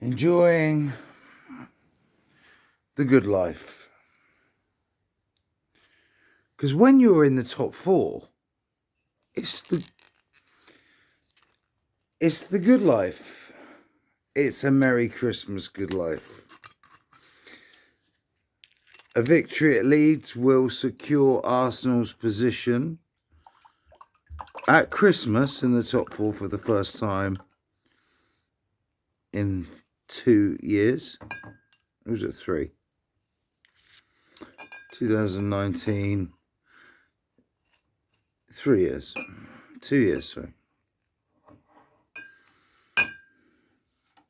enjoying the good life. Because when you're in the top four, it's the good life. It's a Merry Christmas good life. A victory at Leeds will secure Arsenal's position at Christmas in the top four for the first time in 2 years. Or was it 3? 2019. 3 years. 2 years, sorry.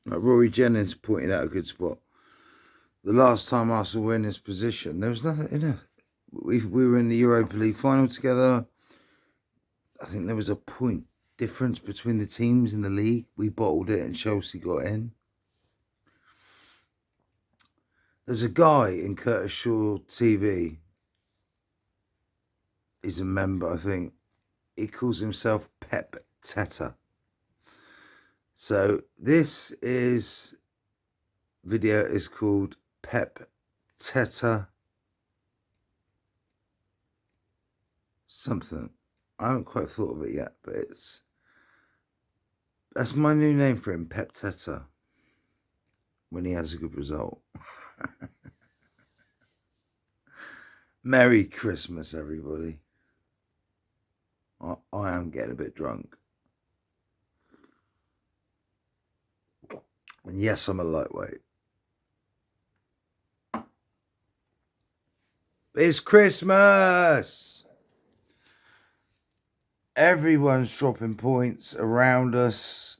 Rory Jennings pointed out a good spot. The last time Arsenal were in this position, there was nothing in it. We were in the Europa League final together. I think there was a point difference between the teams in the league. We bottled it and Chelsea got in. There's a guy in Curtis Shaw TV. He's a member, I think. He calls himself Pepteta. So this video is called Pepteta something. I haven't quite thought of it yet, but that's my new name for him, Pepteta, when he has a good result. Merry Christmas, everybody. I am getting a bit drunk. And yes, I'm a lightweight. It's Christmas! Everyone's dropping points around us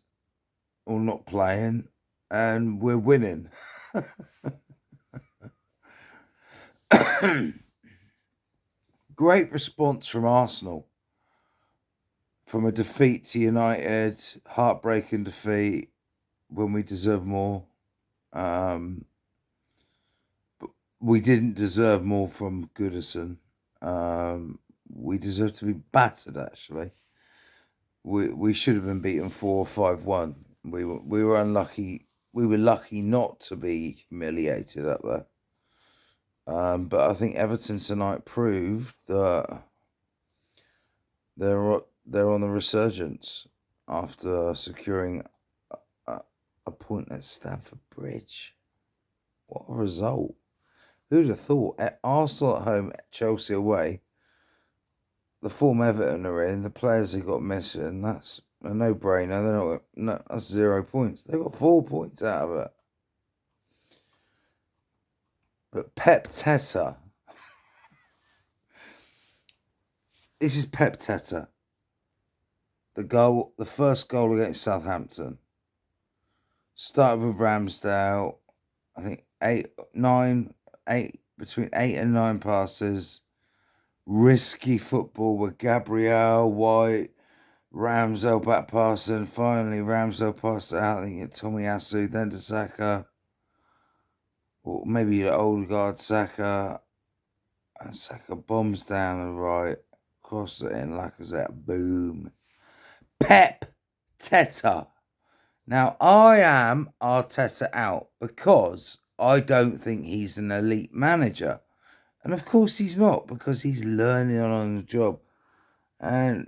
or not playing, and we're winning. Great response from Arsenal. From a defeat to United, heartbreaking defeat when we deserve more. But we didn't deserve more from Goodison. We deserve to be battered, actually. We should have been beaten 4 or 5-1. We were unlucky. We were lucky not to be humiliated up there. But I think Everton tonight proved that they're on the resurgence after securing a point at Stamford Bridge. What a result. Who'd have thought? At Arsenal at home, Chelsea away, the form Everton are in, the players they got missing, that's a no-brainer. That's 0 points. They got 4 points out of it. But Pepteta. This is Pepteta. The first goal against Southampton. Started with Ramsdale. I think between 8 and 9 passes. Risky football with Gabriel, White, Ramsdale back passing. Finally, Ramsdale passed it out. I think Tomiyasu, then to Saka. Or maybe the old guard Saka. And Saka bombs down the right. Crosses it in, Lacazette. Boom. Pepteta. Now, I am Arteta out because I don't think he's an elite manager. And of course he's not, because he's learning on the job. And,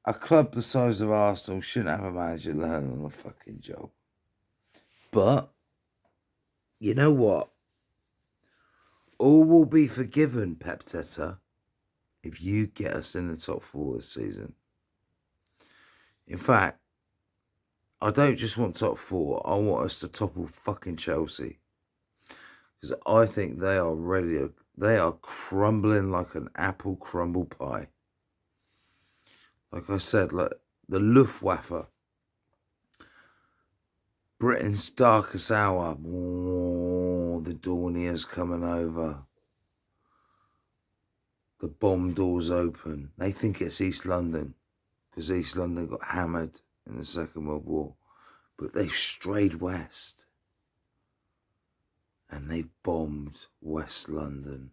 a club the size of Arsenal shouldn't have a manager learning on the fucking job. But, you know what? All will be forgiven, Pepteta, if you get us in the top 4 this season. In fact, I don't just want top 4. I want us to topple fucking Chelsea. Because I think they are ready. They are crumbling like an apple crumble pie. Like I said, like the Luftwaffe. Britain's darkest hour. Oh, the Dorniers coming over. The bomb doors open. They think it's East London, because East London got hammered in the Second World War. But they've strayed west. And they've bombed West London.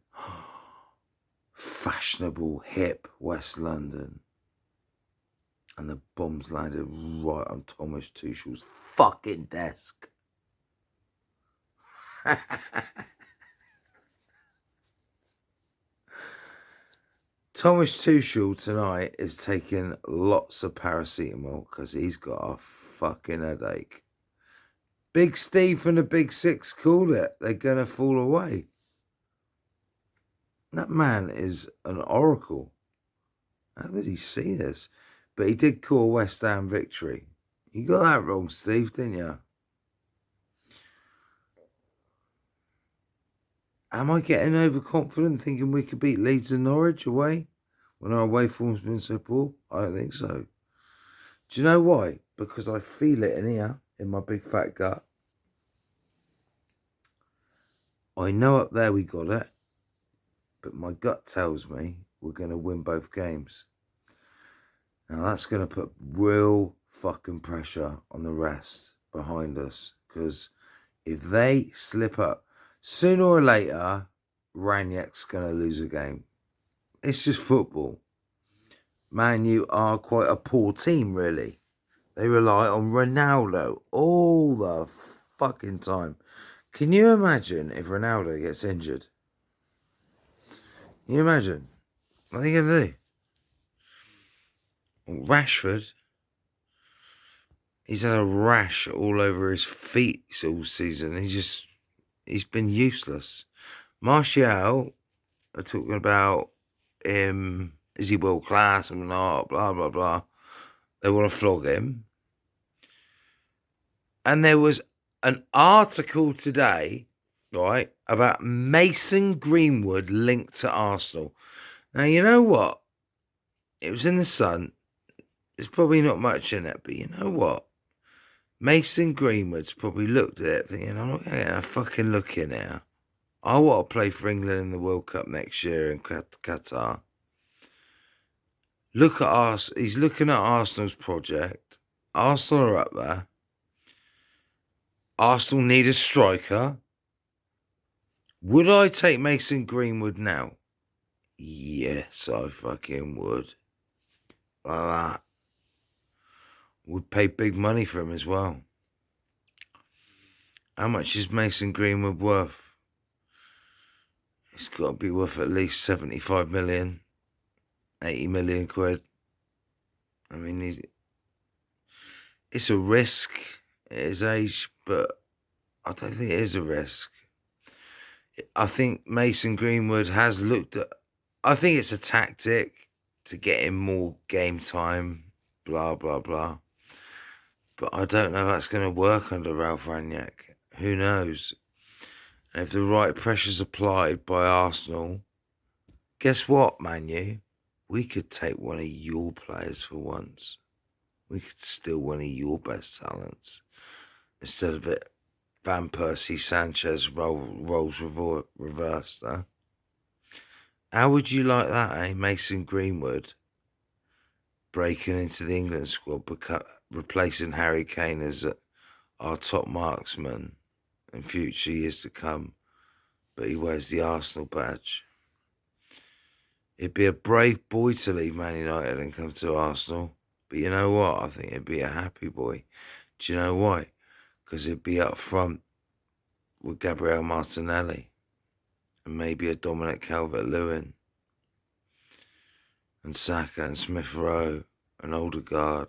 Fashionable, hip West London. and the bombs landed right on Thomas Tuchel's fucking desk. Thomas Tuchel tonight is taking lots of paracetamol because he's got a fucking headache. Big Steve from the Big Six called it. They're going to fall away. That man is an oracle. How did he see this? But he did call West Ham victory. You got that wrong, Steve, didn't you? Am I getting overconfident thinking we could beat Leeds and Norwich away when our away form's been so poor? I don't think so. Do you know why? Because I feel it in here, in my big fat gut. I know up there we got it, but my gut tells me we're going to win both games. Now that's going to put real fucking pressure on the rest behind us, because if they slip up, sooner or later, Raniak's going to lose a game. It's just football. Man U are quite a poor team, really. They rely on Ronaldo all the fucking time. Can you imagine if Ronaldo gets injured? Can you imagine? What are you going to do? Rashford, he's had a rash all over his feet all season. He's been useless. Martial are talking about is he world class and not, blah, blah, blah. They want to flog him. And there was an article today, right, about Mason Greenwood linked to Arsenal. Now, you know what? It was in the Sun. There's probably not much in it, but you know what? Mason Greenwood's probably looked at it thinking, I'm not getting a fucking look in here. I want to play for England in the World Cup next year in Qatar. Look at us. He's looking at Arsenal's project. Arsenal are up there. Arsenal need a striker. Would I take Mason Greenwood now? Yes, I fucking would. Like that. Would pay big money for him as well. How much is Mason Greenwood worth? He's got to be worth at least 75 million, 80 million quid. I mean, it's a risk at his age, but I don't think it is a risk. I think Mason Greenwood has looked at... I think it's a tactic to get him more game time, blah, blah, blah. But I don't know if that's going to work under Ralph Rangnick. Who knows? And if the right pressure's applied by Arsenal, guess what, Man U? We could take one of your players for once. We could steal one of your best talents. Instead of it, Van Persie, Sanchez, roles reversed, huh? How would you like that, eh? Mason Greenwood breaking into the England squad, replacing Harry Kane as our top marksman in future years to come, but he wears the Arsenal badge. It'd be a brave boy to leave Man United and come to Arsenal. But you know what? I think it'd be a happy boy. Do you know why? Because it'd be up front with Gabriel Martinelli and maybe a Dominic Calvert-Lewin and Saka and Smith Rowe and Odegaard.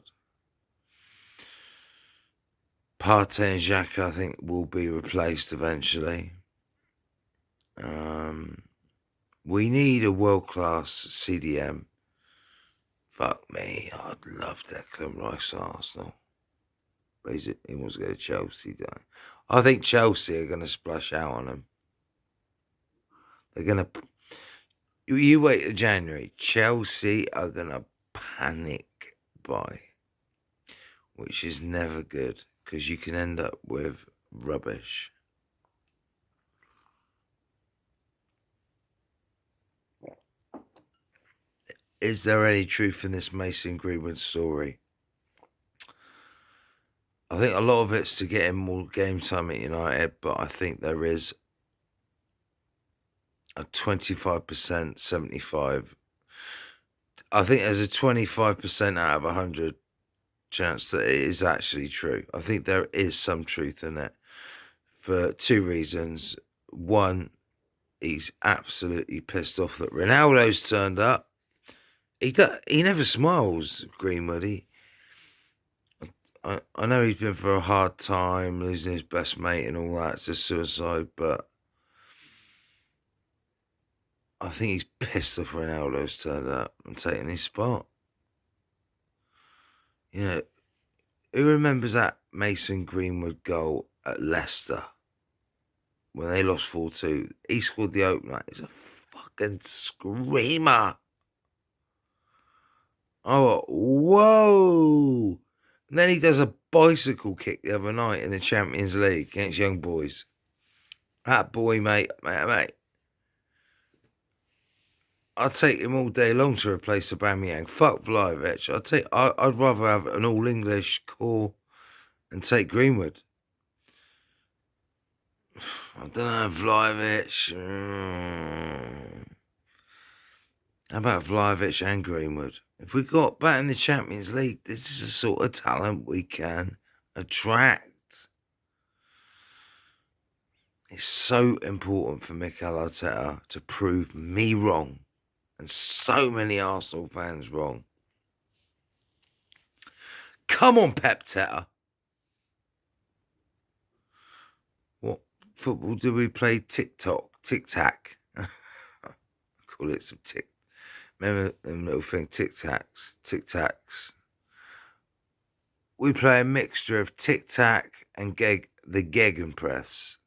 Partey and Xhaka, I think, will be replaced eventually. We need a world-class CDM. Fuck me, I'd love Declan Rice at Arsenal. But he wants to go to Chelsea, don't he? I think Chelsea are going to splash out on him. They're going to... You wait till January. Chelsea are going to panic buy, which is never good because you can end up with rubbish. Is there any truth in this Mason Greenwood story? I think a lot of it's to get him more game time at United, but I think there is a 25%, 75% I think there's a 25% out of 100 chance that it is actually true. I think there is some truth in it for two reasons. One, he's absolutely pissed off that Ronaldo's turned up. He never smiles, Greenwood. I know he's been for a hard time, losing his best mate and all that. It's a suicide, but I think he's pissed off Ronaldo's turned up and taken his spot. You know, who remembers that Mason Greenwood goal at Leicester when they lost 4-2? He scored the opener. It's a fucking screamer. Oh, whoa. And then he does a bicycle kick the other night in the Champions League against Young Boys. That boy, mate. I'd take him all day long to replace Aubameyang. Fuck Vlahovic. I'd rather have an all-English core and take Greenwood. I don't know, Vlahovic. How about Vlahovic and Greenwood? If we got back in the Champions League, this is the sort of talent we can attract. It's so important for Mikel Arteta to prove me wrong and so many Arsenal fans wrong. Come on, pepteta. What football do we play? Tic-tac. Call it some tick. Remember them little thing, tic-tacs. We play a mixture of tic-tac and the gegenpress.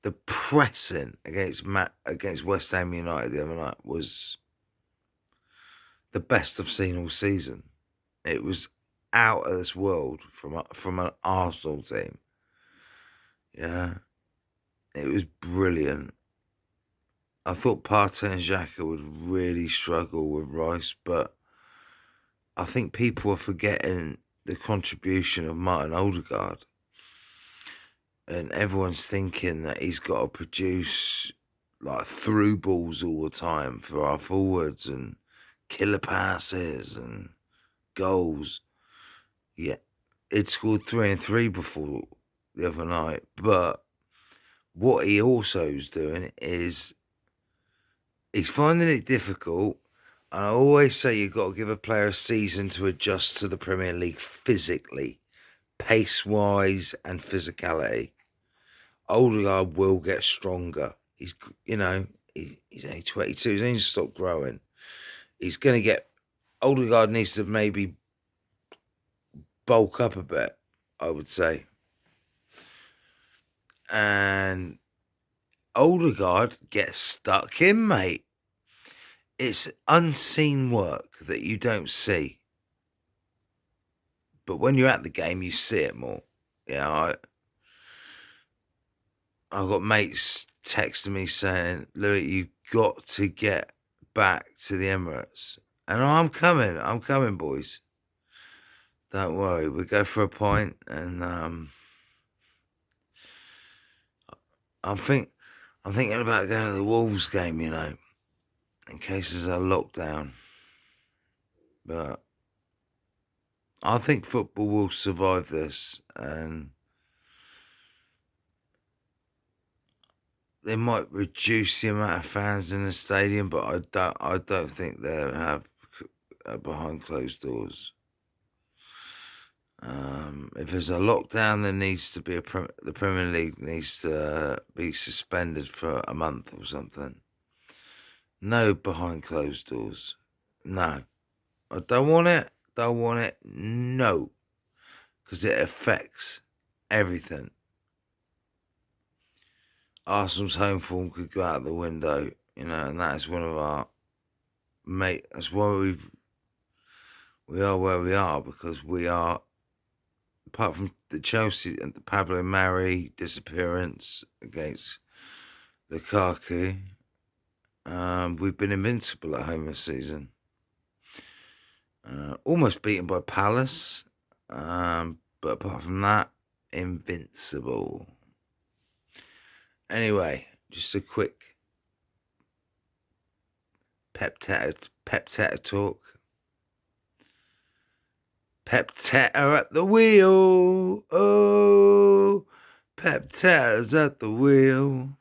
The pressing against West Ham United the other night was the best I've seen all season. It was out of this world from an Arsenal team. Yeah, it was brilliant. I thought Partey and Xhaka would really struggle with Rice, but I think people are forgetting the contribution of Martin Odegaard. And everyone's thinking that he's got to produce like through balls all the time for our forwards and killer passes and goals. Yeah, it scored 3 and 3 before the other night. But what he also is doing is he's finding it difficult. And I always say you've got to give a player a season to adjust to the Premier League physically, pace-wise and physicality. Odegaard will get stronger. He's only 22. He's only stopped growing. He's going to get... Odegaard needs to maybe bulk up a bit, I would say. And Odegaard gets stuck in, mate. It's unseen work that you don't see. But when you're at the game, you see it more. Yeah, I've got mates texting me saying, Louis, you've got to get back to the Emirates. And I'm coming, boys. Don't worry, we go for a pint, and I'm thinking about going to the Wolves game, in case there's a lockdown. But I think football will survive this, and they might reduce the amount of fans in the stadium, but I don't think they'll have behind closed doors. If there's a lockdown, there needs to be the Premier League needs to be suspended for a month or something. No behind closed doors. No, I don't want it. No, because it affects everything. Arsenal's home form could go out the window, and that is one of our That's why we are where we are, because we are. Apart from the Chelsea and the Pablo Mari disappearance against Lukaku, we've been invincible at home this season. Almost beaten by Palace, but apart from that, invincible. Anyway, just a quick pepteta Pepteta talk. Pepteta at the wheel. Oh, Pepteta's at the wheel.